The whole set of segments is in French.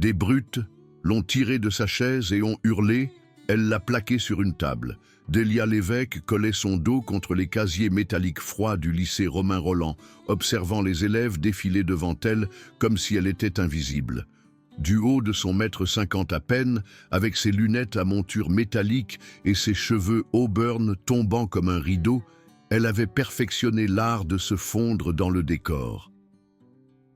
Des brutes l'ont tirée de sa chaise et ont hurlé, elle l'a plaquée sur une table. Délia Lévesque collait son dos contre les casiers métalliques froids du lycée Romain Rolland, observant les élèves défiler devant elle comme si elle était invisible. Du haut de son mètre 50 à peine, avec ses lunettes à monture métallique et ses cheveux auburn tombant comme un rideau, elle avait perfectionné l'art de se fondre dans le décor.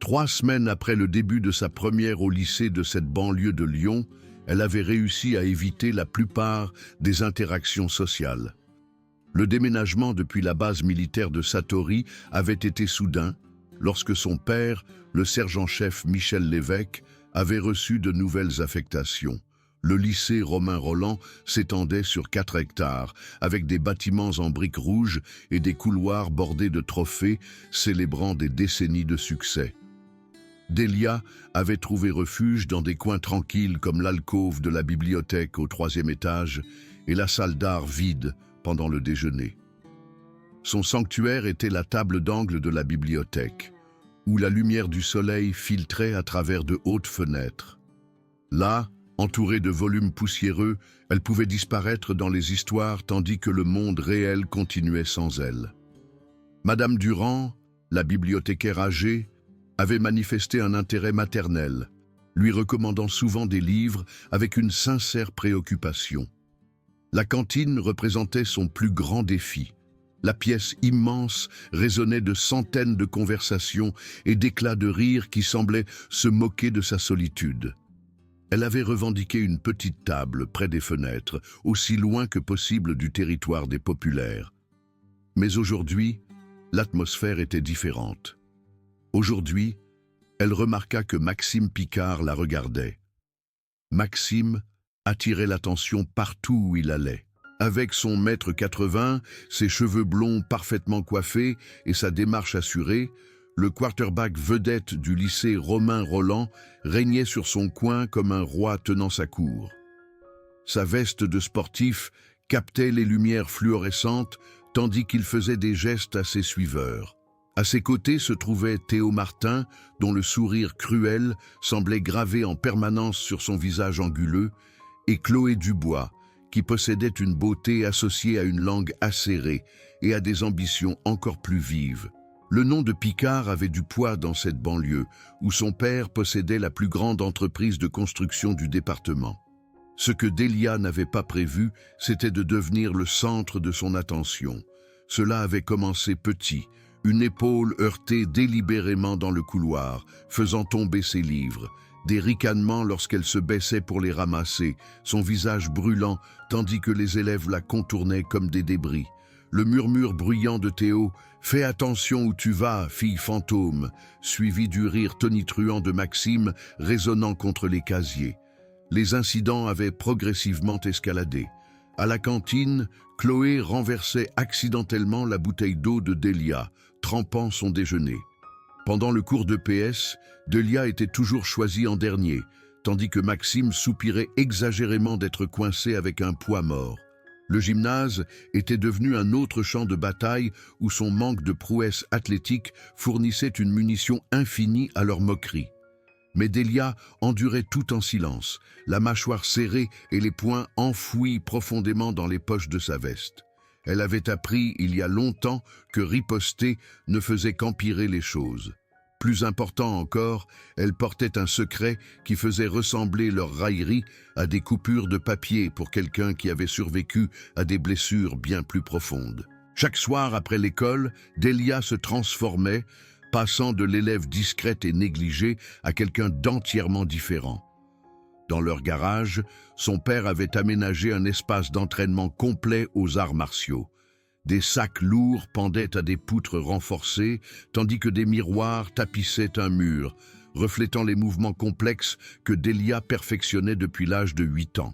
3 semaines après le début de sa première au lycée de cette banlieue de Lyon, elle avait réussi à éviter la plupart des interactions sociales. Le déménagement depuis la base militaire de Satori avait été soudain, lorsque son père, le sergent-chef Michel Lévesque, avait reçu de nouvelles affectations. Le lycée Romain Rolland s'étendait sur 4 hectares, avec des bâtiments en briques rouges et des couloirs bordés de trophées célébrant des décennies de succès. Délia avait trouvé refuge dans des coins tranquilles comme l'alcôve de la bibliothèque au 3e étage et la salle d'art vide pendant le déjeuner. Son sanctuaire était la table d'angle de la bibliothèque, où la lumière du soleil filtrait à travers de hautes fenêtres. Là, entourée de volumes poussiéreux, elle pouvait disparaître dans les histoires tandis que le monde réel continuait sans elle. Madame Durand, la bibliothécaire âgée, avait manifesté un intérêt maternel, lui recommandant souvent des livres avec une sincère préoccupation. La cantine représentait son plus grand défi. La pièce immense résonnait de centaines de conversations et d'éclats de rire qui semblaient se moquer de sa solitude. Elle avait revendiqué une petite table près des fenêtres, aussi loin que possible du territoire des populaires. Mais aujourd'hui, l'atmosphère était différente. Aujourd'hui, elle remarqua que Maxime Picard la regardait. Maxime attirait l'attention partout où il allait. Avec son 1,80 m, ses cheveux blonds parfaitement coiffés et sa démarche assurée, le quarterback vedette du lycée Romain Rolland régnait sur son coin comme un roi tenant sa cour. Sa veste de sportif captait les lumières fluorescentes tandis qu'il faisait des gestes à ses suiveurs. À ses côtés se trouvait Théo Martin, dont le sourire cruel semblait gravé en permanence sur son visage anguleux, et Chloé Dubois, qui possédait une beauté associée à une langue acérée et à des ambitions encore plus vives. Le nom de Picard avait du poids dans cette banlieue, où son père possédait la plus grande entreprise de construction du département. Ce que Délia n'avait pas prévu, c'était de devenir le centre de son attention. Cela avait commencé petit, une épaule heurtée délibérément dans le couloir, faisant tomber ses livres, des ricanements lorsqu'elle se baissait pour les ramasser, son visage brûlant tandis que les élèves la contournaient comme des débris. Le murmure bruyant de Théo « Fais attention où tu vas, fille fantôme », suivi du rire tonitruant de Maxime résonnant contre les casiers. Les incidents avaient progressivement escaladé. À la cantine, Chloé renversait accidentellement la bouteille d'eau de Délia, trempant son déjeuner. Pendant le cours de PS, Délia était toujours choisie en dernier, tandis que Maxime soupirait exagérément d'être coincé avec un poids mort. Le gymnase était devenu un autre champ de bataille où son manque de prouesse athlétique fournissait une munition infinie à leur moquerie. Mais Délia endurait tout en silence, la mâchoire serrée et les poings enfouis profondément dans les poches de sa veste. Elle avait appris il y a longtemps que riposter ne faisait qu'empirer les choses. Plus important encore, elle portait un secret qui faisait ressembler leur raillerie à des coupures de papier pour quelqu'un qui avait survécu à des blessures bien plus profondes. Chaque soir après l'école, Délia se transformait, passant de l'élève discrète et négligée à quelqu'un d'entièrement différent. Dans leur garage, son père avait aménagé un espace d'entraînement complet aux arts martiaux. Des sacs lourds pendaient à des poutres renforcées, tandis que des miroirs tapissaient un mur, reflétant les mouvements complexes que Délia perfectionnait depuis l'âge de 8 ans.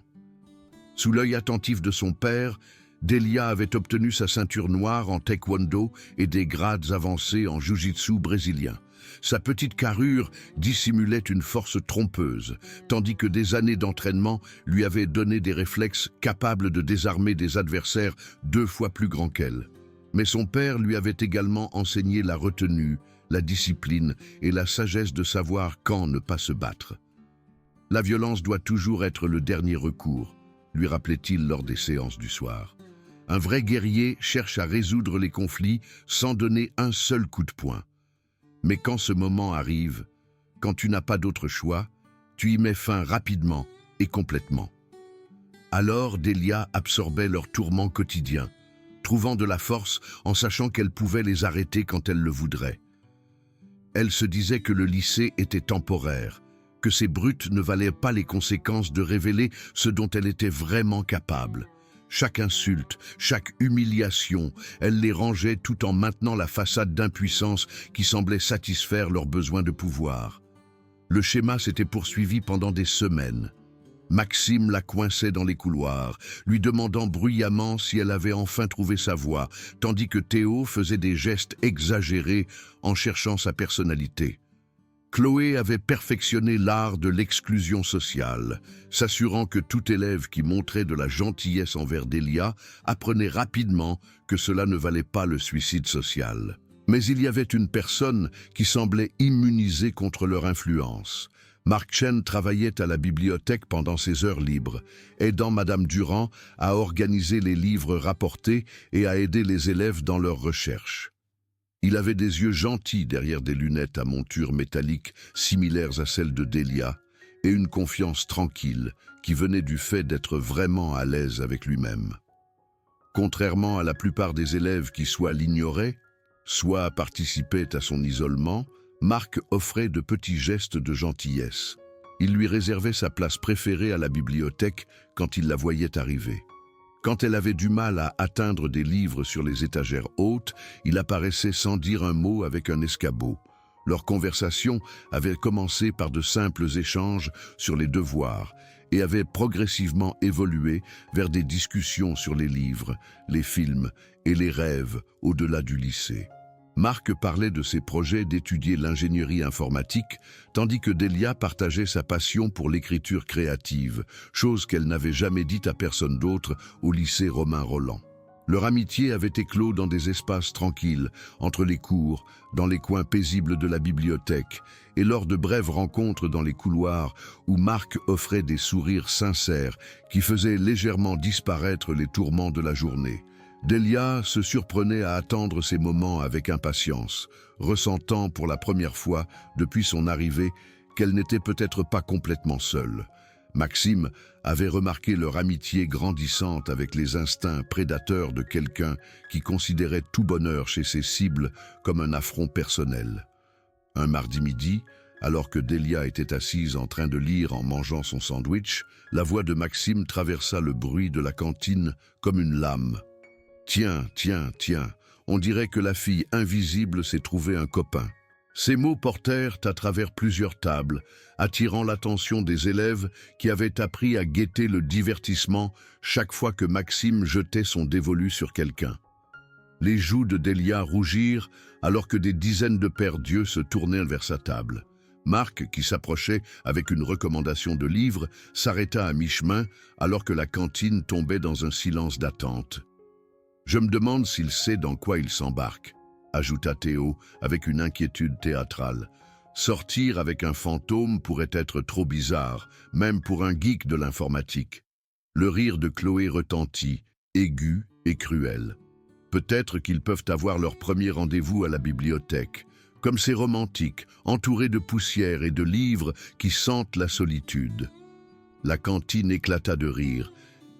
Sous l'œil attentif de son père, Délia avait obtenu sa ceinture noire en taekwondo et des grades avancés en jiu-jitsu brésilien. Sa petite carrure dissimulait une force trompeuse, tandis que des années d'entraînement lui avaient donné des réflexes capables de désarmer des adversaires 2 fois plus grands qu'elle. Mais son père lui avait également enseigné la retenue, la discipline et la sagesse de savoir quand ne pas se battre. La violence doit toujours être le dernier recours, lui rappelait-il lors des séances du soir. Un vrai guerrier cherche à résoudre les conflits sans donner un seul coup de poing. Mais quand ce moment arrive, quand tu n'as pas d'autre choix, tu y mets fin rapidement et complètement. Alors Delia absorbait leurs tourments quotidiens, trouvant de la force en sachant qu'elle pouvait les arrêter quand elle le voudrait. Elle se disait que le lycée était temporaire, que ces brutes ne valaient pas les conséquences de révéler ce dont elle était vraiment capable. Chaque insulte, chaque humiliation, elle les rangeait tout en maintenant la façade d'impuissance qui semblait satisfaire leurs besoins de pouvoir. Le schéma s'était poursuivi pendant des semaines. Maxime la coinçait dans les couloirs, lui demandant bruyamment si elle avait enfin trouvé sa voie, tandis que Théo faisait des gestes exagérés en cherchant sa personnalité. Chloé avait perfectionné l'art de l'exclusion sociale, s'assurant que tout élève qui montrait de la gentillesse envers Delia apprenait rapidement que cela ne valait pas le suicide social. Mais il y avait une personne qui semblait immunisée contre leur influence. Mark Chen travaillait à la bibliothèque pendant ses heures libres, aidant Madame Durand à organiser les livres rapportés et à aider les élèves dans leurs recherches. Il avait des yeux gentils derrière des lunettes à monture métallique similaires à celles de Delia et une confiance tranquille qui venait du fait d'être vraiment à l'aise avec lui-même. Contrairement à la plupart des élèves qui soit l'ignoraient, soit participaient à son isolement, Marc offrait de petits gestes de gentillesse. Il lui réservait sa place préférée à la bibliothèque quand il la voyait arriver. Quand elle avait du mal à atteindre des livres sur les étagères hautes, il apparaissait sans dire un mot avec un escabeau. Leur conversation avait commencé par de simples échanges sur les devoirs et avait progressivement évolué vers des discussions sur les livres, les films et les rêves au-delà du lycée. Marc parlait de ses projets d'étudier l'ingénierie informatique, tandis que Delia partageait sa passion pour l'écriture créative, chose qu'elle n'avait jamais dite à personne d'autre au lycée Romain Rolland. Leur amitié avait éclos dans des espaces tranquilles, entre les cours, dans les coins paisibles de la bibliothèque, et lors de brèves rencontres dans les couloirs où Marc offrait des sourires sincères qui faisaient légèrement disparaître les tourments de la journée. Delia se surprenait à attendre ces moments avec impatience, ressentant pour la première fois depuis son arrivée qu'elle n'était peut-être pas complètement seule. Maxime avait remarqué leur amitié grandissante avec les instincts prédateurs de quelqu'un qui considérait tout bonheur chez ses cibles comme un affront personnel. Un mardi midi, alors que Delia était assise en train de lire en mangeant son sandwich, la voix de Maxime traversa le bruit de la cantine comme une lame. « Tiens, tiens, tiens, on dirait que la fille invisible s'est trouvée un copain. » Ces mots portèrent à travers plusieurs tables, attirant l'attention des élèves qui avaient appris à guetter le divertissement chaque fois que Maxime jetait son dévolu sur quelqu'un. Les joues de Delia rougirent alors que des dizaines de pères d'yeux se tournaient vers sa table. Marc, qui s'approchait avec une recommandation de livre, s'arrêta à mi-chemin alors que la cantine tombait dans un silence d'attente. « Je me demande s'il sait dans quoi il s'embarque », ajouta Théo avec une inquiétude théâtrale. Sortir avec un fantôme pourrait être trop bizarre, même pour un geek de l'informatique. Le rire de Chloé retentit, aigu et cruel. Peut-être qu'ils peuvent avoir leur premier rendez-vous à la bibliothèque, comme ces romantiques, entourés de poussière et de livres qui sentent la solitude. La cantine éclata de rire,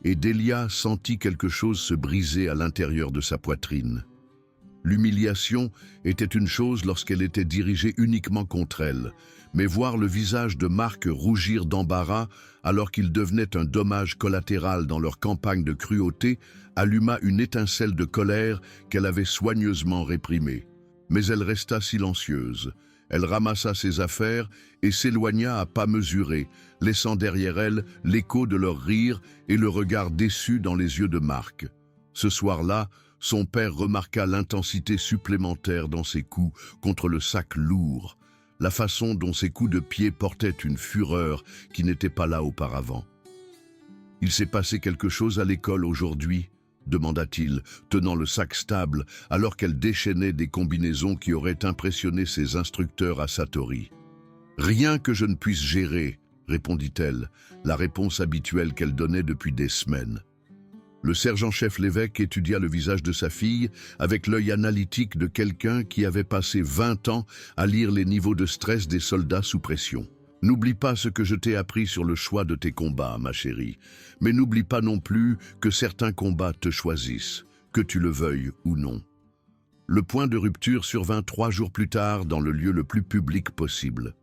et Delia sentit quelque chose se briser à l'intérieur de sa poitrine. L'humiliation était une chose lorsqu'elle était dirigée uniquement contre elle, mais voir le visage de Marc rougir d'embarras alors qu'il devenait un dommage collatéral dans leur campagne de cruauté alluma une étincelle de colère qu'elle avait soigneusement réprimée. Mais elle resta silencieuse. Elle ramassa ses affaires et s'éloigna à pas mesurés, laissant derrière elle l'écho de leur rire et le regard déçu dans les yeux de Marc. Ce soir-là, son père remarqua l'intensité supplémentaire dans ses coups contre le sac lourd, la façon dont ses coups de pied portaient une fureur qui n'était pas là auparavant. « Il s'est passé quelque chose à l'école aujourd'hui ?» demanda-t-il, tenant le sac stable alors qu'elle déchaînait des combinaisons qui auraient impressionné ses instructeurs à Satori. « Rien que je ne puisse gérer », répondit-elle, la réponse habituelle qu'elle donnait depuis des semaines. Le sergent-chef Lévesque étudia le visage de sa fille avec l'œil analytique de quelqu'un qui avait passé 20 ans à lire les niveaux de stress des soldats sous pression. « N'oublie pas ce que je t'ai appris sur le choix de tes combats, ma chérie, mais n'oublie pas non plus que certains combats te choisissent, que tu le veuilles ou non. » Le point de rupture survint 3 jours plus tard dans le lieu le plus public possible.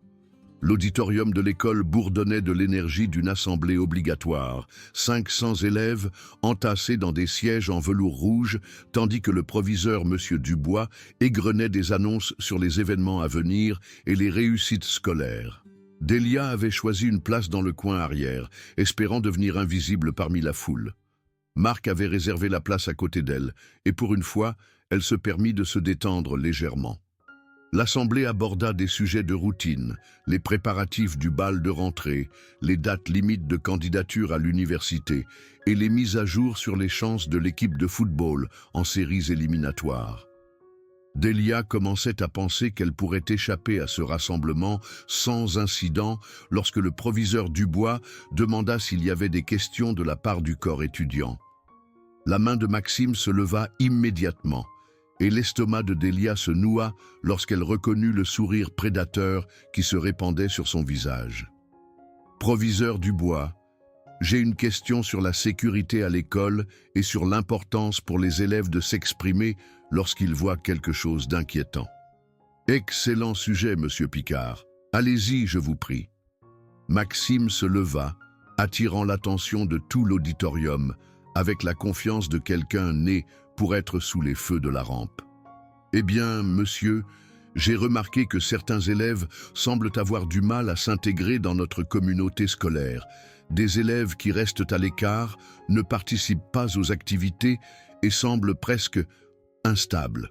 L'auditorium de l'école bourdonnait de l'énergie d'une assemblée obligatoire, 500 élèves entassés dans des sièges en velours rouge, tandis que le proviseur M. Dubois égrenait des annonces sur les événements à venir et les réussites scolaires. Delia avait choisi une place dans le coin arrière, espérant devenir invisible parmi la foule. Marc avait réservé la place à côté d'elle, et pour une fois, elle se permit de se détendre légèrement. L'Assemblée aborda des sujets de routine, les préparatifs du bal de rentrée, les dates limites de candidature à l'université et les mises à jour sur les chances de l'équipe de football en séries éliminatoires. Delia commençait à penser qu'elle pourrait échapper à ce rassemblement sans incident lorsque le proviseur Dubois demanda s'il y avait des questions de la part du corps étudiant. La main de Maxime se leva immédiatement et l'estomac de Delia se noua lorsqu'elle reconnut le sourire prédateur qui se répandait sur son visage. « Proviseur Dubois, j'ai une question sur la sécurité à l'école et sur l'importance pour les élèves de s'exprimer lorsqu'ils voient quelque chose d'inquiétant. » « Excellent sujet, monsieur Picard. Allez-y, je vous prie. » Maxime se leva, attirant l'attention de tout l'auditorium, avec la confiance de quelqu'un né pour être sous les feux de la rampe. « Eh bien, monsieur, j'ai remarqué que certains élèves semblent avoir du mal à s'intégrer dans notre communauté scolaire. Des élèves qui restent à l'écart, ne participent pas aux activités et semblent presque instables. »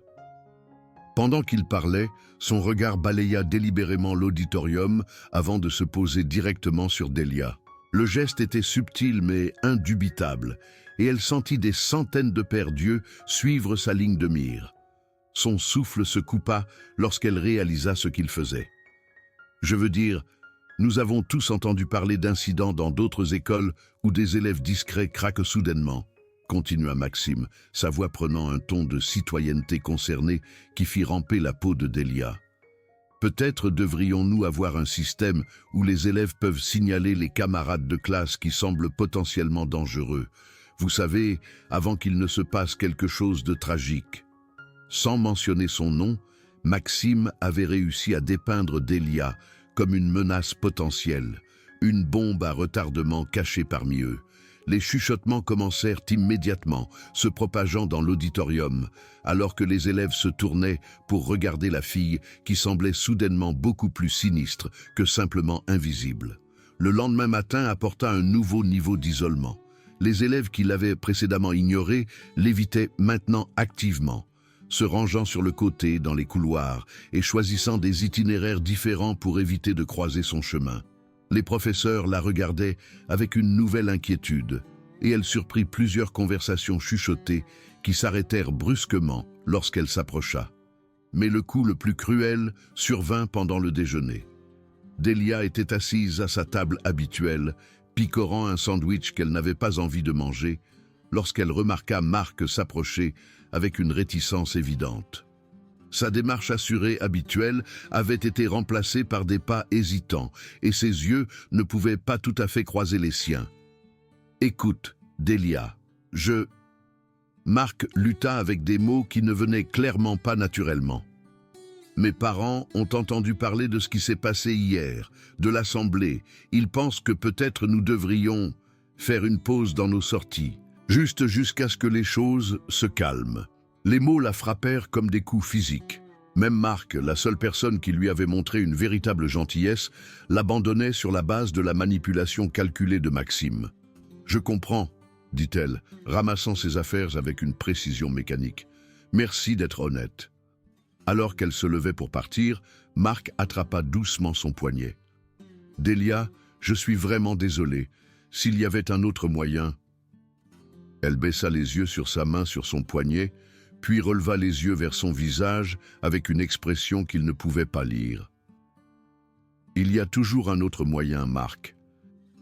Pendant qu'il parlait, son regard balaya délibérément l'auditorium avant de se poser directement sur Delia. Le geste était subtil mais indubitable, et elle sentit des centaines de paires d'yeux suivre sa ligne de mire. Son souffle se coupa lorsqu'elle réalisa ce qu'il faisait. « Je veux dire, nous avons tous entendu parler d'incidents dans d'autres écoles où des élèves discrets craquent soudainement. » Continua Maxime, sa voix prenant un ton de citoyenneté concernée qui fit ramper la peau de Delia. « Peut-être devrions-nous avoir un système où les élèves peuvent signaler les camarades de classe qui semblent potentiellement dangereux. Vous savez, avant qu'il ne se passe quelque chose de tragique. » Sans mentionner son nom, Maxime avait réussi à dépeindre Delia comme une menace potentielle, une bombe à retardement cachée parmi eux. Les chuchotements commencèrent immédiatement, se propageant dans l'auditorium, alors que les élèves se tournaient pour regarder la fille qui semblait soudainement beaucoup plus sinistre que simplement invisible. Le lendemain matin apporta un nouveau niveau d'isolement. Les élèves qui l'avaient précédemment ignoré l'évitaient maintenant activement, se rangeant sur le côté dans les couloirs et choisissant des itinéraires différents pour éviter de croiser son chemin. Les professeurs la regardaient avec une nouvelle inquiétude, et elle surprit plusieurs conversations chuchotées qui s'arrêtèrent brusquement lorsqu'elle s'approcha. Mais le coup le plus cruel survint pendant le déjeuner. Delia était assise à sa table habituelle, picorant un sandwich qu'elle n'avait pas envie de manger, lorsqu'elle remarqua Marc s'approcher avec une réticence évidente. Sa démarche assurée habituelle avait été remplacée par des pas hésitants, et ses yeux ne pouvaient pas tout à fait croiser les siens. « Écoute, Delia, je... » Marc lutta avec des mots qui ne venaient clairement pas naturellement. « Mes parents ont entendu parler de ce qui s'est passé hier, de l'Assemblée. Ils pensent que peut-être nous devrions faire une pause dans nos sorties, juste jusqu'à ce que les choses se calment. » Les mots la frappèrent comme des coups physiques. Même Marc, la seule personne qui lui avait montré une véritable gentillesse, l'abandonnait sur la base de la manipulation calculée de Maxime. « Je comprends, » dit-elle, ramassant ses affaires avec une précision mécanique. « Merci d'être honnête. » Alors qu'elle se levait pour partir, Marc attrapa doucement son poignet. « Delia, je suis vraiment désolé. S'il y avait un autre moyen... » Elle baissa les yeux sur sa main sur son poignet, puis releva les yeux vers son visage avec une expression qu'il ne pouvait pas lire. « Il y a toujours un autre moyen, Marc.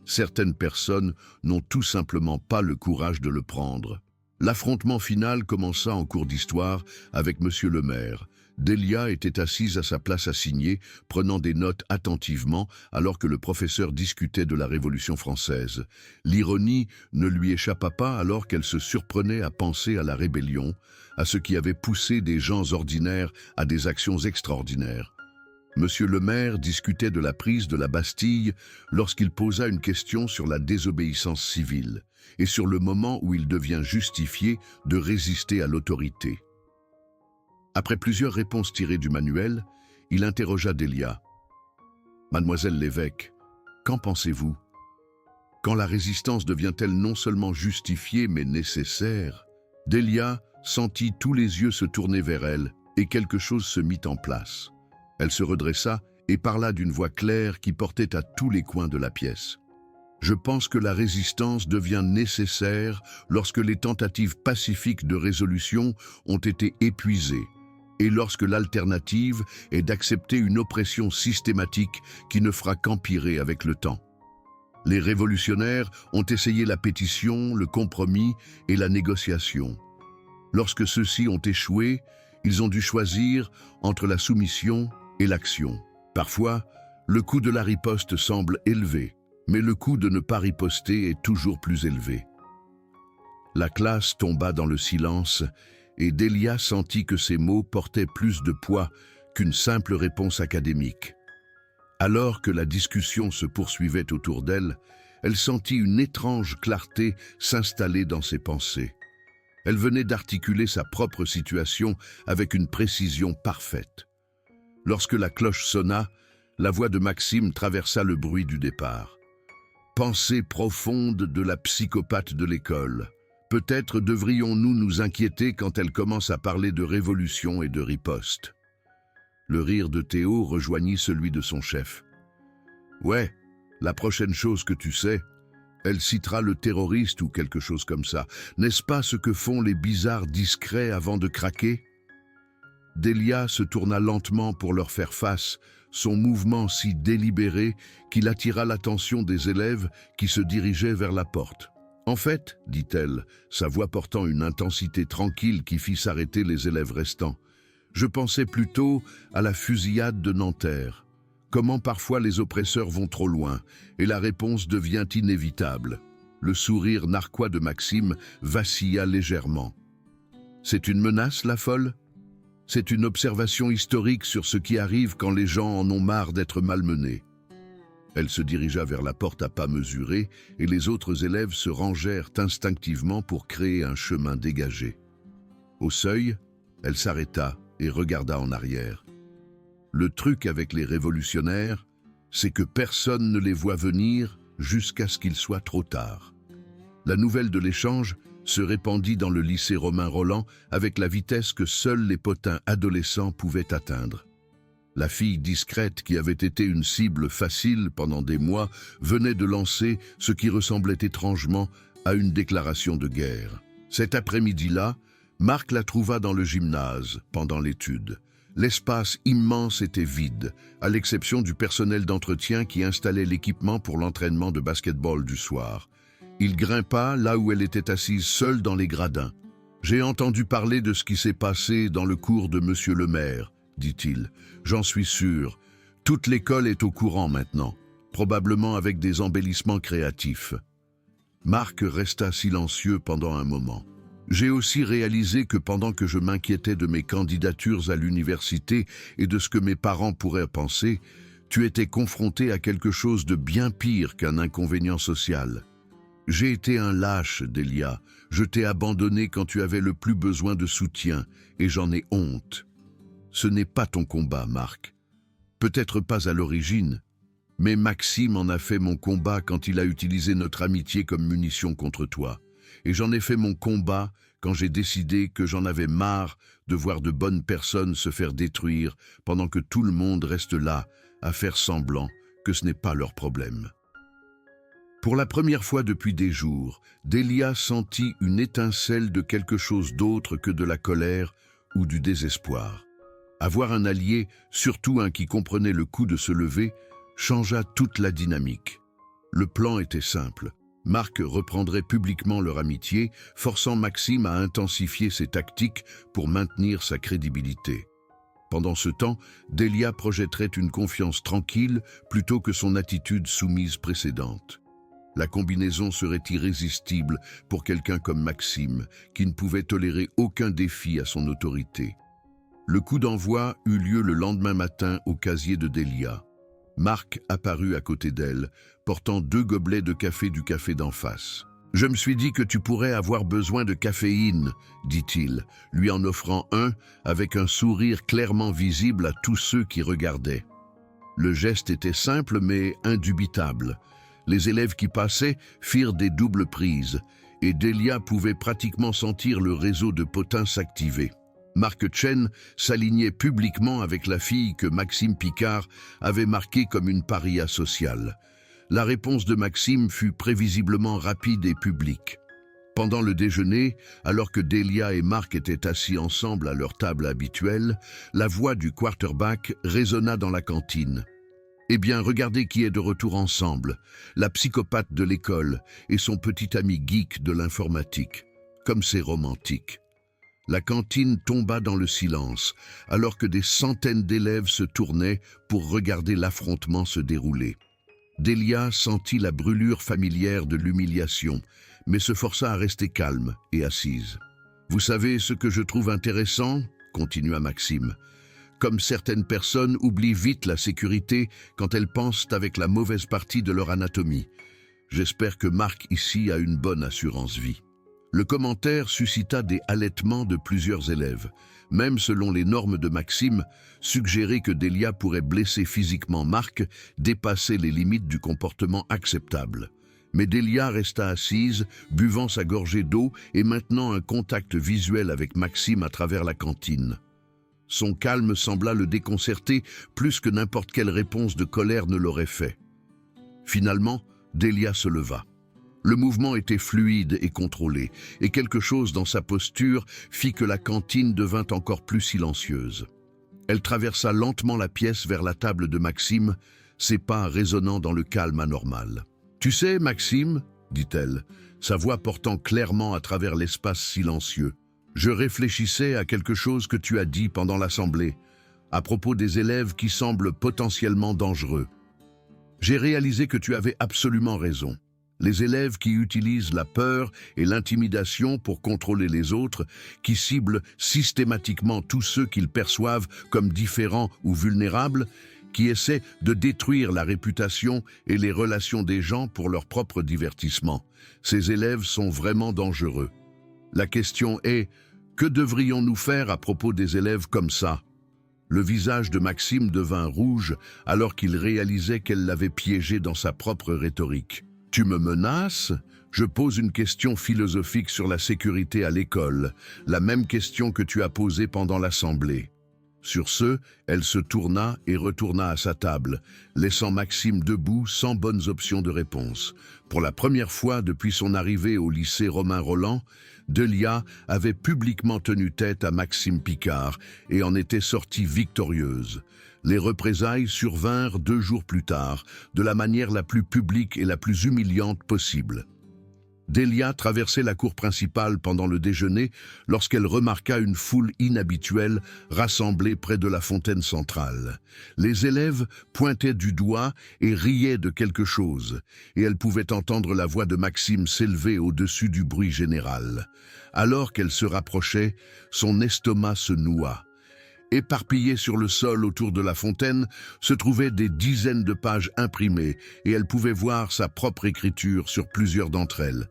Certaines personnes n'ont tout simplement pas le courage de le prendre. L'affrontement final commença en cours d'histoire avec Monsieur le maire. Delia était assise à sa place assignée, prenant des notes attentivement alors que le professeur discutait de la Révolution française. L'ironie ne lui échappa pas alors qu'elle se surprenait à penser à la rébellion, à ce qui avait poussé des gens ordinaires à des actions extraordinaires. Monsieur le maire discutait de la prise de la Bastille lorsqu'il posa une question sur la désobéissance civile et sur le moment où il devient justifié de résister à l'autorité. Après plusieurs réponses tirées du manuel, il interrogea Delia. « Mademoiselle l'évêque, qu'en pensez-vous? Quand la résistance devient-elle non seulement justifiée mais nécessaire ?» Delia sentit tous les yeux se tourner vers elle et quelque chose se mit en place. Elle se redressa et parla d'une voix claire qui portait à tous les coins de la pièce. « Je pense que la résistance devient nécessaire lorsque les tentatives pacifiques de résolution ont été épuisées et lorsque l'alternative est d'accepter une oppression systématique qui ne fera qu'empirer avec le temps. Les révolutionnaires ont essayé la pétition, le compromis et la négociation. Lorsque ceux-ci ont échoué, ils ont dû choisir entre la soumission et l'action. Parfois, le coût de la riposte semble élevé, mais le coût de ne pas riposter est toujours plus élevé. » La classe tomba dans le silence et Delia sentit que ces mots portaient plus de poids qu'une simple réponse académique. Alors que la discussion se poursuivait autour d'elle, elle sentit une étrange clarté s'installer dans ses pensées. Elle venait d'articuler sa propre situation avec une précision parfaite. Lorsque la cloche sonna, la voix de Maxime traversa le bruit du départ. Pensée profonde de la psychopathe de l'école. Peut-être devrions-nous nous inquiéter quand elle commence à parler de révolution et de riposte. Le rire de Théo rejoignit celui de son chef. Ouais, la prochaine chose que tu sais, elle citera le terroriste ou quelque chose comme ça. N'est-ce pas ce que font les bizarres discrets avant de craquer? Delia se tourna lentement pour leur faire face, son mouvement si délibéré qu'il attira l'attention des élèves qui se dirigeaient vers la porte. « En fait, dit-elle, sa voix portant une intensité tranquille qui fit s'arrêter les élèves restants, je pensais plutôt à la fusillade de Nanterre. Comment parfois les oppresseurs vont trop loin, et la réponse devient inévitable. » Le sourire narquois de Maxime vacilla légèrement. « C'est une menace, la folle ? C'est une observation historique sur ce qui arrive quand les gens en ont marre d'être malmenés. » Elle se dirigea vers la porte à pas mesurés et les autres élèves se rangèrent instinctivement pour créer un chemin dégagé. Au seuil, elle s'arrêta et regarda en arrière. Le truc avec les révolutionnaires, c'est que personne ne les voit venir jusqu'à ce qu'il soit trop tard. La nouvelle de l'échange se répandit dans le lycée Romain Rolland avec la vitesse que seuls les potins adolescents pouvaient atteindre. La fille discrète qui avait été une cible facile pendant des mois venait de lancer ce qui ressemblait étrangement à une déclaration de guerre. Cet après-midi-là, Marc la trouva dans le gymnase pendant l'étude. L'espace immense était vide, à l'exception du personnel d'entretien qui installait l'équipement pour l'entraînement de basket-ball du soir. Il grimpa là où elle était assise seule dans les gradins. « J'ai entendu parler de ce qui s'est passé dans le cours de Monsieur le maire, » dit-il. « J'en suis sûr. Toute l'école est au courant maintenant, probablement avec des embellissements créatifs. » Marc resta silencieux pendant un moment. « J'ai aussi réalisé que pendant que je m'inquiétais de mes candidatures à l'université et de ce que mes parents pourraient penser, tu étais confronté à quelque chose de bien pire qu'un inconvénient social. J'ai été un lâche, Delia. Je t'ai abandonné quand tu avais le plus besoin de soutien, et j'en ai honte. Ce n'est pas ton combat, Marc. Peut-être pas à l'origine, mais Maxime en a fait mon combat quand il a utilisé notre amitié comme munition contre toi. Et j'en ai fait mon combat quand j'ai décidé que j'en avais marre de voir de bonnes personnes se faire détruire pendant que tout le monde reste là à faire semblant que ce n'est pas leur problème. » Pour la première fois depuis des jours, Delia sentit une étincelle de quelque chose d'autre que de la colère ou du désespoir. Avoir un allié, surtout un qui comprenait le coup de se lever, changea toute la dynamique. Le plan était simple. Marc reprendrait publiquement leur amitié, forçant Maxime à intensifier ses tactiques pour maintenir sa crédibilité. Pendant ce temps, Delia projetterait une confiance tranquille plutôt que son attitude soumise précédente. La combinaison serait irrésistible pour quelqu'un comme Maxime, qui ne pouvait tolérer aucun défi à son autorité. Le coup d'envoi eut lieu le lendemain matin au casier de Delia. Marc apparut à côté d'elle, portant 2 gobelets de café du café d'en face. « Je me suis dit que tu pourrais avoir besoin de caféine, » dit-il, lui en offrant un avec un sourire clairement visible à tous ceux qui regardaient. Le geste était simple mais indubitable. Les élèves qui passaient firent des doubles prises, et Delia pouvait pratiquement sentir le réseau de potins s'activer. Marc Chen s'alignait publiquement avec la fille que Maxime Picard avait marquée comme une paria sociale. La réponse de Maxime fut prévisiblement rapide et publique. Pendant le déjeuner, alors que Delia et Marc étaient assis ensemble à leur table habituelle, la voix du quarterback résonna dans la cantine. « Eh bien, regardez qui est de retour ensemble, la psychopathe de l'école et son petit ami geek de l'informatique. Comme c'est romantique. » La cantine tomba dans le silence, alors que des centaines d'élèves se tournaient pour regarder l'affrontement se dérouler. Delia sentit la brûlure familière de l'humiliation, mais se força à rester calme et assise. « Vous savez ce que je trouve intéressant ?» continua Maxime. « Comme certaines personnes oublient vite la sécurité quand elles pensent avec la mauvaise partie de leur anatomie. J'espère que Marc ici a une bonne assurance vie. » Le commentaire suscita des halètements de plusieurs élèves. Même selon les normes de Maxime, suggérer que Delia pourrait blesser physiquement Marc dépassait les limites du comportement acceptable. Mais Delia resta assise, buvant sa gorgée d'eau et maintenant un contact visuel avec Maxime à travers la cantine. Son calme sembla le déconcerter plus que n'importe quelle réponse de colère ne l'aurait fait. Finalement, Delia se leva. Le mouvement était fluide et contrôlé, et quelque chose dans sa posture fit que la cantine devint encore plus silencieuse. Elle traversa lentement la pièce vers la table de Maxime, ses pas résonnant dans le calme anormal. « Tu sais, Maxime, » dit-elle, sa voix portant clairement à travers l'espace silencieux, « je réfléchissais à quelque chose que tu as dit pendant l'assemblée, à propos des élèves qui semblent potentiellement dangereux. J'ai réalisé que tu avais absolument raison. Les élèves qui utilisent la peur et l'intimidation pour contrôler les autres, qui ciblent systématiquement tous ceux qu'ils perçoivent comme différents ou vulnérables, qui essaient de détruire la réputation et les relations des gens pour leur propre divertissement. Ces élèves sont vraiment dangereux. La question est, que devrions-nous faire à propos des élèves comme ça ? Le visage de Maxime devint rouge alors qu'il réalisait qu'elle l'avait piégé dans sa propre rhétorique. « Tu me menaces ? Je pose une question philosophique sur la sécurité à l'école, la même question que tu as posée pendant l'assemblée. » Sur ce, elle se tourna et retourna à sa table, laissant Maxime debout sans bonnes options de réponse. Pour la première fois depuis son arrivée au lycée Romain Rolland, Delia avait publiquement tenu tête à Maxime Picard et en était sortie victorieuse. Les représailles survinrent 2 jours plus tard, de la manière la plus publique et la plus humiliante possible. Delia traversait la cour principale pendant le déjeuner lorsqu'elle remarqua une foule inhabituelle rassemblée près de la fontaine centrale. Les élèves pointaient du doigt et riaient de quelque chose, et elle pouvait entendre la voix de Maxime s'élever au-dessus du bruit général. Alors qu'elle se rapprochait, son estomac se noua. Éparpillées sur le sol autour de la fontaine se trouvaient des dizaines de pages imprimées et elle pouvait voir sa propre écriture sur plusieurs d'entre elles.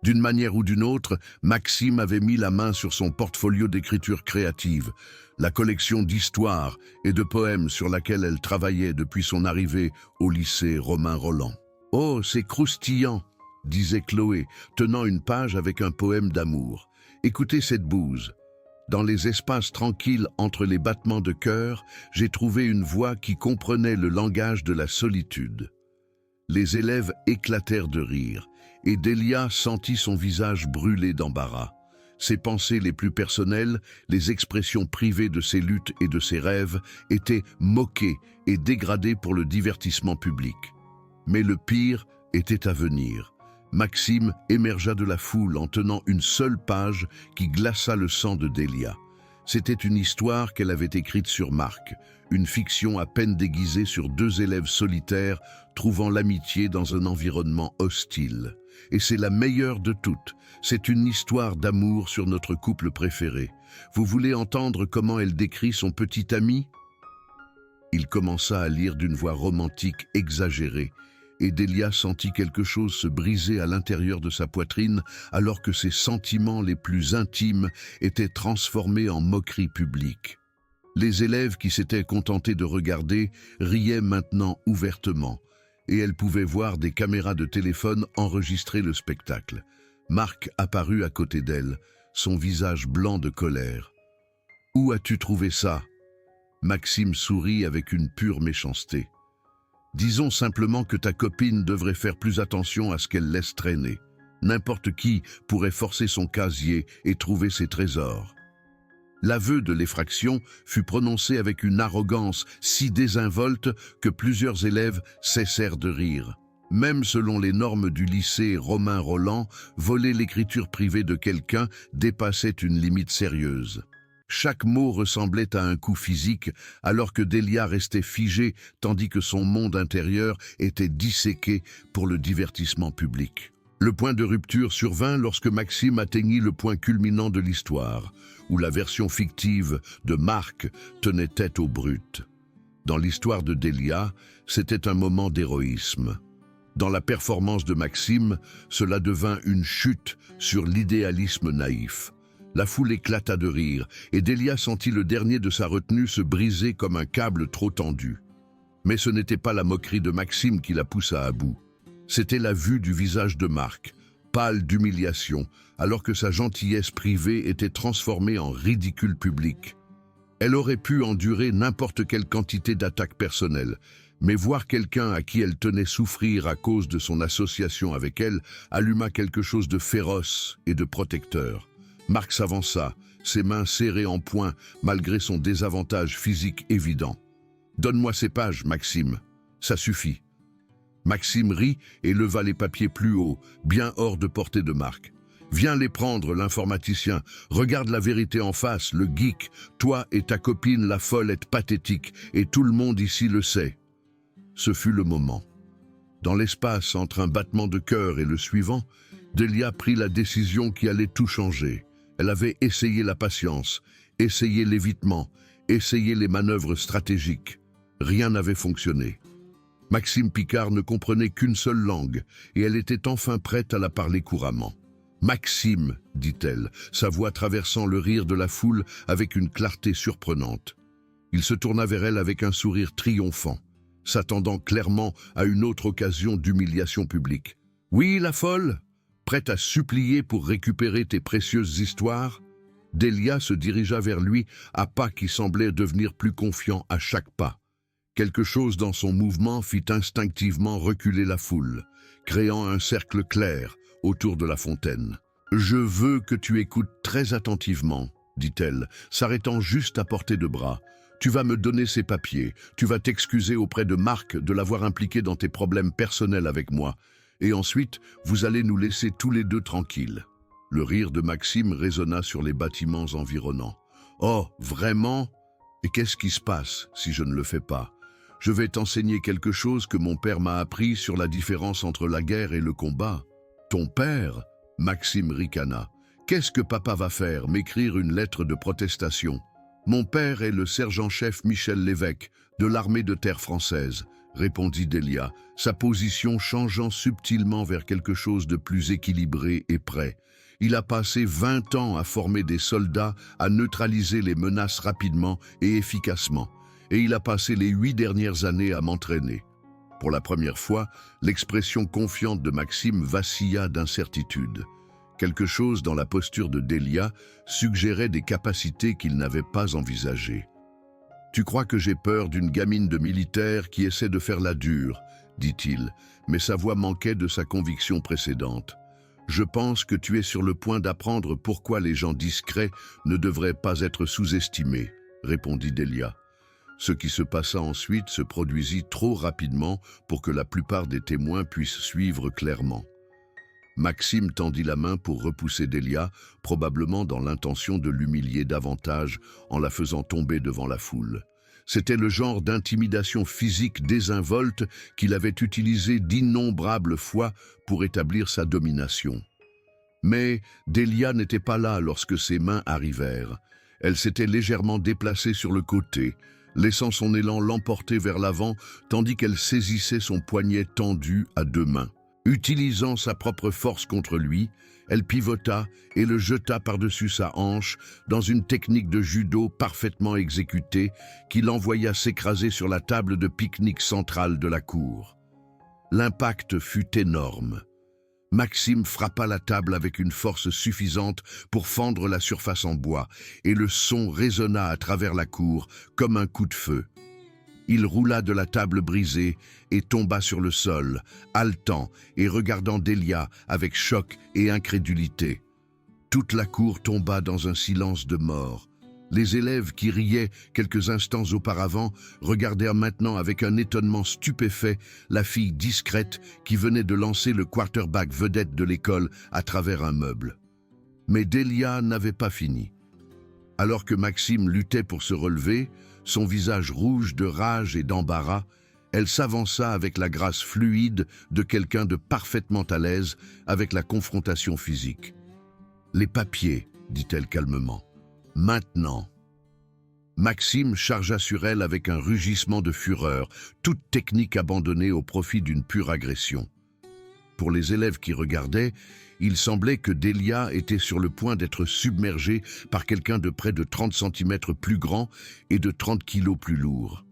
D'une manière ou d'une autre, Maxime avait mis la main sur son portfolio d'écriture créative, la collection d'histoires et de poèmes sur laquelle elle travaillait depuis son arrivée au lycée Romain Rolland. « Oh, c'est croustillant !» disait Chloé, tenant une page avec un poème d'amour. « Écoutez cette bouse. Dans les espaces tranquilles entre les battements de cœur, j'ai trouvé une voix qui comprenait le langage de la solitude. » Les élèves éclatèrent de rire, et Delia sentit son visage brûler d'embarras. Ses pensées les plus personnelles, les expressions privées de ses luttes et de ses rêves, étaient moquées et dégradées pour le divertissement public. Mais le pire était à venir. Maxime émergea de la foule en tenant une seule page qui glaça le sang de Delia. C'était une histoire qu'elle avait écrite sur Marc, une fiction à peine déguisée sur deux élèves solitaires trouvant l'amitié dans un environnement hostile. Et c'est la meilleure de toutes. C'est une histoire d'amour sur notre couple préféré. Vous voulez entendre comment elle décrit son petit ami ? Il commença à lire d'une voix romantique exagérée, et Delia sentit quelque chose se briser à l'intérieur de sa poitrine alors que ses sentiments les plus intimes étaient transformés en moquerie publique. Les élèves qui s'étaient contentés de regarder riaient maintenant ouvertement, et elle pouvait voir des caméras de téléphone enregistrer le spectacle. Marc apparut à côté d'elle, son visage blanc de colère. « Où as-tu trouvé ça ?» Maxime sourit avec une pure méchanceté. « Disons simplement que ta copine devrait faire plus attention à ce qu'elle laisse traîner. N'importe qui pourrait forcer son casier et trouver ses trésors. » L'aveu de l'effraction fut prononcé avec une arrogance si désinvolte que plusieurs élèves cessèrent de rire. Même selon les normes du lycée Romain Rolland, voler l'écriture privée de quelqu'un dépassait une limite sérieuse. Chaque mot ressemblait à un coup physique, alors que Delia restait figée, tandis que son monde intérieur était disséqué pour le divertissement public. Le point de rupture survint lorsque Maxime atteignit le point culminant de l'histoire, où la version fictive de Marc tenait tête au brut. Dans l'histoire de Delia, c'était un moment d'héroïsme. Dans la performance de Maxime, cela devint une chute sur l'idéalisme naïf. La foule éclata de rire, et Delia sentit le dernier de sa retenue se briser comme un câble trop tendu. Mais ce n'était pas la moquerie de Maxime qui la poussa à bout. C'était la vue du visage de Marc, pâle d'humiliation, alors que sa gentillesse privée était transformée en ridicule public. Elle aurait pu endurer n'importe quelle quantité d'attaques personnelles, mais voir quelqu'un à qui elle tenait souffrir à cause de son association avec elle alluma quelque chose de féroce et de protecteur. Marc s'avança, ses mains serrées en poing malgré son désavantage physique évident. « Donne-moi ces pages, Maxime. Ça suffit. » Maxime rit et leva les papiers plus haut, bien hors de portée de Marc. « Viens les prendre, l'informaticien. Regarde la vérité en face, le geek. Toi et ta copine, la folle, êtes pathétique, et tout le monde ici le sait. » Ce fut le moment. Dans l'espace entre un battement de cœur et le suivant, Delia prit la décision qui allait tout changer. Elle avait essayé la patience, essayé l'évitement, essayé les manœuvres stratégiques. Rien n'avait fonctionné. Maxime Picard ne comprenait qu'une seule langue, et elle était enfin prête à la parler couramment. « Maxime » dit-elle, sa voix traversant le rire de la foule avec une clarté surprenante. Il se tourna vers elle avec un sourire triomphant, s'attendant clairement à une autre occasion d'humiliation publique. « Oui, la folle ? Prête à supplier pour récupérer tes précieuses histoires ?» Delia se dirigea vers lui à pas qui semblaient devenir plus confiants à chaque pas. Quelque chose dans son mouvement fit instinctivement reculer la foule, créant un cercle clair autour de la fontaine. « Je veux que tu écoutes très attentivement, » dit-elle, s'arrêtant juste à portée de bras. « Tu vas me donner ces papiers, tu vas t'excuser auprès de Marc de l'avoir impliqué dans tes problèmes personnels avec moi, et ensuite, vous allez nous laisser tous les deux tranquilles. » Le rire de Maxime résonna sur les bâtiments environnants. « Oh, vraiment ? Et qu'est-ce qui se passe si je ne le fais pas ? Je vais t'enseigner quelque chose que mon père m'a appris sur la différence entre la guerre et le combat. » « Ton père ?» Maxime ricana. « Qu'est-ce que papa va faire, m'écrire une lettre de protestation ? Mon père est le sergent-chef Michel Lévesque, de l'armée de terre française, » répondit Delia, sa position changeant subtilement vers quelque chose de plus équilibré et prêt. « Il a passé 20 ans à former des soldats, à neutraliser les menaces rapidement et efficacement. Et il a passé les 8 dernières années à m'entraîner. » Pour la première fois, l'expression confiante de Maxime vacilla d'incertitude. Quelque chose dans la posture de Delia suggérait des capacités qu'il n'avait pas envisagées. « Tu crois que j'ai peur d'une gamine de militaire qui essaie de faire la dure ?» dit-il, mais sa voix manquait de sa conviction précédente. « Je pense que tu es sur le point d'apprendre pourquoi les gens discrets ne devraient pas être sous-estimés, » répondit Delia. Ce qui se passa ensuite se produisit trop rapidement pour que la plupart des témoins puissent suivre clairement. Maxime tendit la main pour repousser Delia, probablement dans l'intention de l'humilier davantage en la faisant tomber devant la foule. C'était le genre d'intimidation physique désinvolte qu'il avait utilisé d'innombrables fois pour établir sa domination. Mais Delia n'était pas là lorsque ses mains arrivèrent. Elle s'était légèrement déplacée sur le côté, laissant son élan l'emporter vers l'avant tandis qu'elle saisissait son poignet tendu à deux mains. Utilisant sa propre force contre lui, elle pivota et le jeta par-dessus sa hanche dans une technique de judo parfaitement exécutée qui l'envoya s'écraser sur la table de pique-nique centrale de la cour. L'impact fut énorme. Maxime frappa la table avec une force suffisante pour fendre la surface en bois, et le son résonna à travers la cour comme un coup de feu. Il roula de la table brisée et tomba sur le sol, haletant et regardant Delia avec choc et incrédulité. Toute la cour tomba dans un silence de mort. Les élèves qui riaient quelques instants auparavant regardèrent maintenant avec un étonnement stupéfait la fille discrète qui venait de lancer le quarterback vedette de l'école à travers un meuble. Mais Delia n'avait pas fini. Alors que Maxime luttait pour se relever, son visage rouge de rage et d'embarras, elle s'avança avec la grâce fluide de quelqu'un de parfaitement à l'aise avec la confrontation physique. « Les papiers », dit-elle calmement. « Maintenant ». Maxime chargea sur elle avec un rugissement de fureur, toute technique abandonnée au profit d'une pure agression. Pour les élèves qui regardaient, il semblait que Delia était sur le point d'être submergée par quelqu'un de près de 30 cm plus grand et de 30 kilos plus lourd.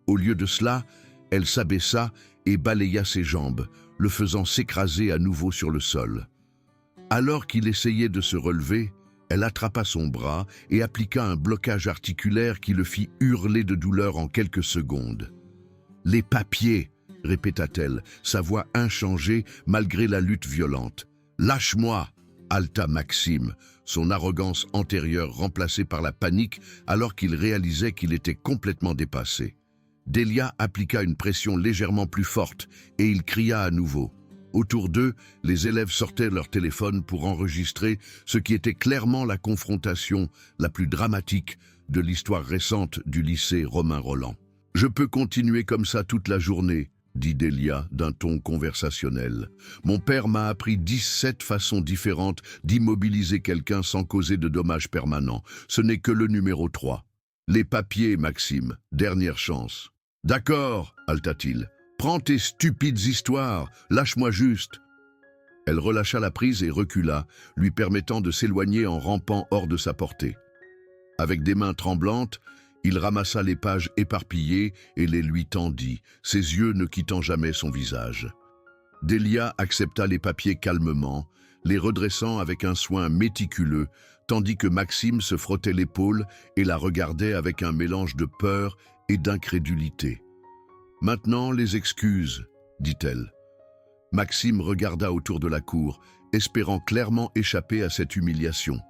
Au lieu de cela, elle s'abaissa et balaya ses jambes, le faisant s'écraser à nouveau sur le sol. Alors qu'il essayait de se relever, elle attrapa son bras et appliqua un blocage articulaire qui le fit hurler de douleur en quelques secondes. « Les papiers !» répéta-t-elle, sa voix inchangée malgré la lutte violente. « Lâche-moi !» haleta Maxime, son arrogance antérieure remplacée par la panique alors qu'il réalisait qu'il était complètement dépassé. Delia appliqua une pression légèrement plus forte et il cria à nouveau. Autour d'eux, les élèves sortaient leur téléphone pour enregistrer ce qui était clairement la confrontation la plus dramatique de l'histoire récente du lycée Romain Rolland. « Je peux continuer comme ça toute la journée », dit Delia d'un ton conversationnel. « Mon père m'a appris 17 façons différentes d'immobiliser quelqu'un sans causer de dommages permanents. Ce n'est que le numéro 3. Les papiers, Maxime, dernière chance. »« D'accord, haleta-t-il. Prends tes stupides histoires, lâche-moi juste. » Elle relâcha la prise et recula, lui permettant de s'éloigner en rampant hors de sa portée. Avec des mains tremblantes, il ramassa les pages éparpillées et les lui tendit, ses yeux ne quittant jamais son visage. Delia accepta les papiers calmement, les redressant avec un soin méticuleux, tandis que Maxime se frottait l'épaule et la regardait avec un mélange de peur et d'incrédulité. « Maintenant, les excuses, » dit-elle. Maxime regarda autour de la cour, espérant clairement échapper à cette humiliation.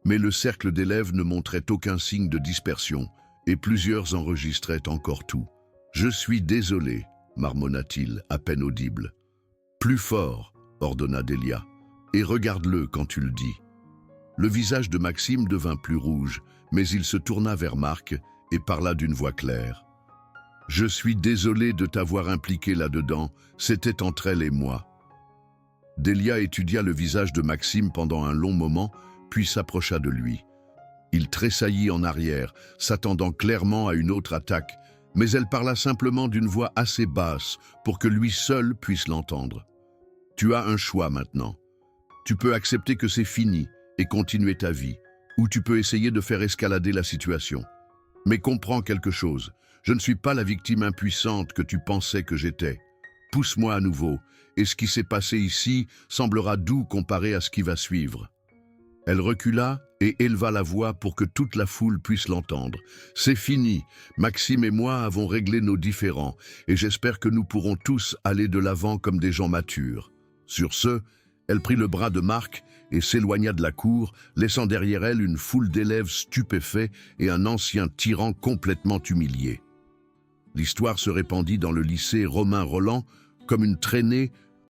Mais le cercle d'élèves ne montrait aucun signe de dispersion, et plusieurs enregistraient encore tout. « Je suis désolé, » marmonna-t-il, à peine audible. « Plus fort, » ordonna Delia, « et regarde-le quand tu le dis. » Le visage de Maxime devint plus rouge, mais il se tourna vers Marc et parla d'une voix claire. « Je suis désolé de t'avoir impliqué là-dedans, c'était entre elle et moi. » Delia étudia le visage de Maxime pendant un long moment, puis s'approcha de lui. Il tressaillit en arrière, s'attendant clairement à une autre attaque, mais elle parla simplement d'une voix assez basse pour que lui seul puisse l'entendre. « Tu as un choix maintenant. Tu peux accepter que c'est fini et continuer ta vie, ou tu peux essayer de faire escalader la situation. Mais comprends quelque chose. Je ne suis pas la victime impuissante que tu pensais que j'étais. Pousse-moi à nouveau, et ce qui s'est passé ici semblera doux comparé à ce qui va suivre. » Elle recula et éleva la voix pour que toute la foule puisse l'entendre. « C'est fini. Maxime et moi avons réglé nos différends, et j'espère que nous pourrons tous aller de l'avant comme des gens matures. » Sur ce, Elle prit le bras de Marc et s'éloigna de la cour, laissant derrière elle une foule d'élèves stupéfaits et un ancien tyran complètement humilié. L'histoire se répandit dans le lycée Romain Rolland comme une traînée